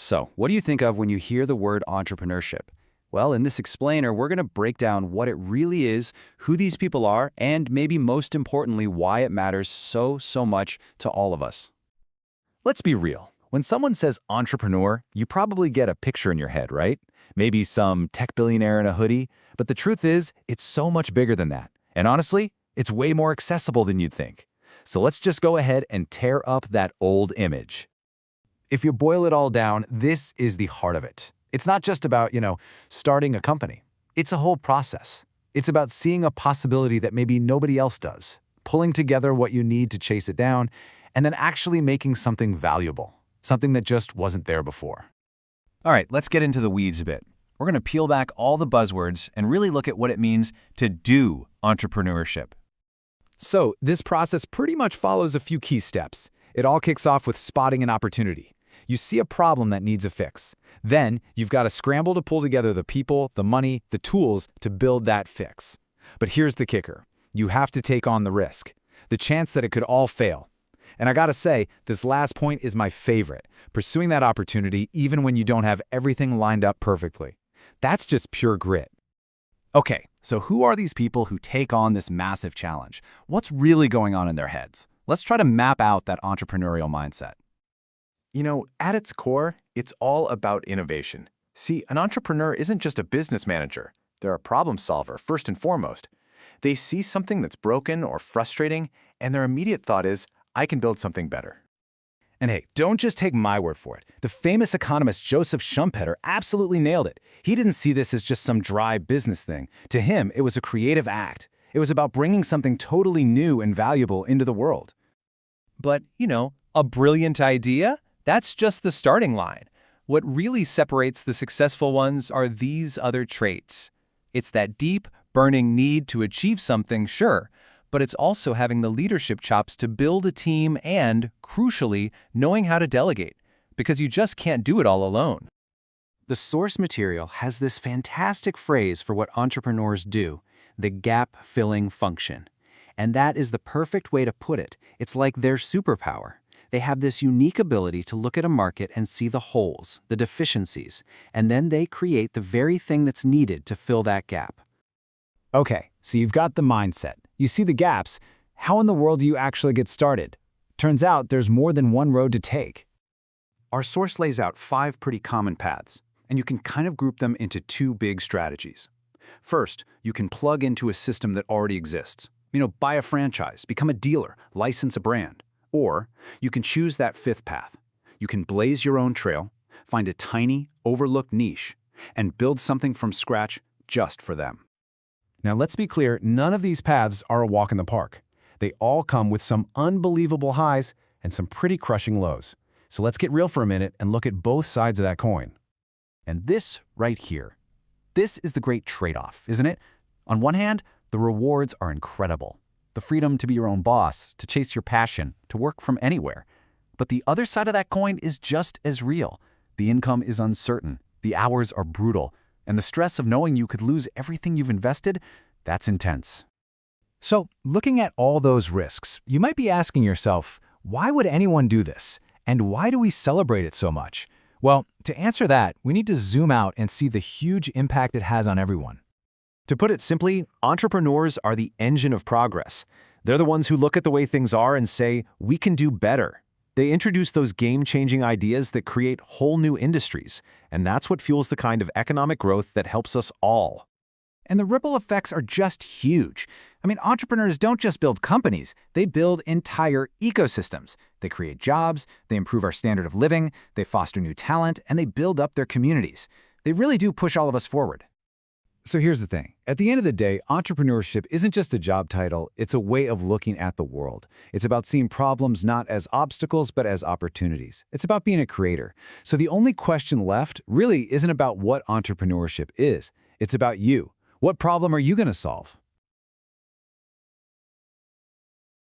So, what do you think of when you hear the word entrepreneurship? Well, in this explainer, we're going to break down what it really is, who these people are, and maybe most importantly, why it matters so much to all of us. Let's be real. When someone says entrepreneur, you probably get a picture in your head, right? Maybe some tech billionaire in a hoodie, but the truth is, it's so much bigger than that. And honestly, it's way more accessible than you'd think. So let's just go ahead and tear up that old image. If you boil it all down, this is the heart of it. It's not just about, starting a company. It's a whole process. It's about seeing a possibility that maybe nobody else does, pulling together what you need to chase it down, and then actually making something valuable, something that just wasn't there before. All right, let's get into the weeds a bit. We're going to peel back all the buzzwords and really look at what it means to do entrepreneurship. So, this process pretty much follows a few key steps. It all kicks off with spotting an opportunity. You see a problem that needs a fix. Then, you've got to scramble to pull together the people, the money, the tools to build that fix. But here's the kicker. You have to take on the risk, the chance that it could all fail. And I gotta say, this last point is my favorite, pursuing that opportunity even when you don't have everything lined up perfectly. That's just pure grit. Okay, so who are these people who take on this massive challenge? What's really going on in their heads? Let's try to map out that entrepreneurial mindset. At its core, it's all about innovation. See, an entrepreneur isn't just a business manager. They're a problem solver, first and foremost. They see something that's broken or frustrating, and their immediate thought is, I can build something better. And hey, don't just take my word for it. The famous economist Joseph Schumpeter absolutely nailed it. He didn't see this as just some dry business thing. To him, it was a creative act. It was about bringing something totally new and valuable into the world. But, a brilliant idea? That's just the starting line. What really separates the successful ones are these other traits. It's that deep, burning need to achieve something, sure, but it's also having the leadership chops to build a team and, crucially, knowing how to delegate, because you just can't do it all alone. The source material has this fantastic phrase for what entrepreneurs do, the gap-filling function. And that is the perfect way to put it. It's like their superpower. They have this unique ability to look at a market and see the holes, the deficiencies, and then they create the very thing that's needed to fill that gap. Okay, so you've got the mindset. You see the gaps. How in the world do you actually get started? Turns out there's more than one road to take. Our source lays out 5 pretty common paths, and you can kind of group them into 2 big strategies. First, you can plug into a system that already exists. Buy a franchise, become a dealer, license a brand. Or you can choose that 5th path. You can blaze your own trail, find a tiny, overlooked niche, and build something from scratch just for them. Now let's be clear, none of these paths are a walk in the park. They all come with some unbelievable highs and some pretty crushing lows. So let's get real for a minute and look at both sides of that coin. And this right here, this is the great trade-off, isn't it? On one hand, the rewards are incredible. The freedom to be your own boss, to chase your passion, to work from anywhere. But the other side of that coin is just as real. The income is uncertain, the hours are brutal, and the stress of knowing you could lose everything you've invested, that's intense. So, looking at all those risks, you might be asking yourself, why would anyone do this? And why do we celebrate it so much? Well, to answer that, we need to zoom out and see the huge impact it has on everyone. To put it simply, entrepreneurs are the engine of progress. They're the ones who look at the way things are and say, we can do better. They introduce those game-changing ideas that create whole new industries, and that's what fuels the kind of economic growth that helps us all. And the ripple effects are just huge. Entrepreneurs don't just build companies, they build entire ecosystems. They create jobs, they improve our standard of living, they foster new talent, and they build up their communities. They really do push all of us forward. So here's the thing. At the end of the day, entrepreneurship isn't just a job title, it's a way of looking at the world. It's about seeing problems not as obstacles, but as opportunities. It's about being a creator. So the only question left really isn't about what entrepreneurship is. It's about you. What problem are you going to solve?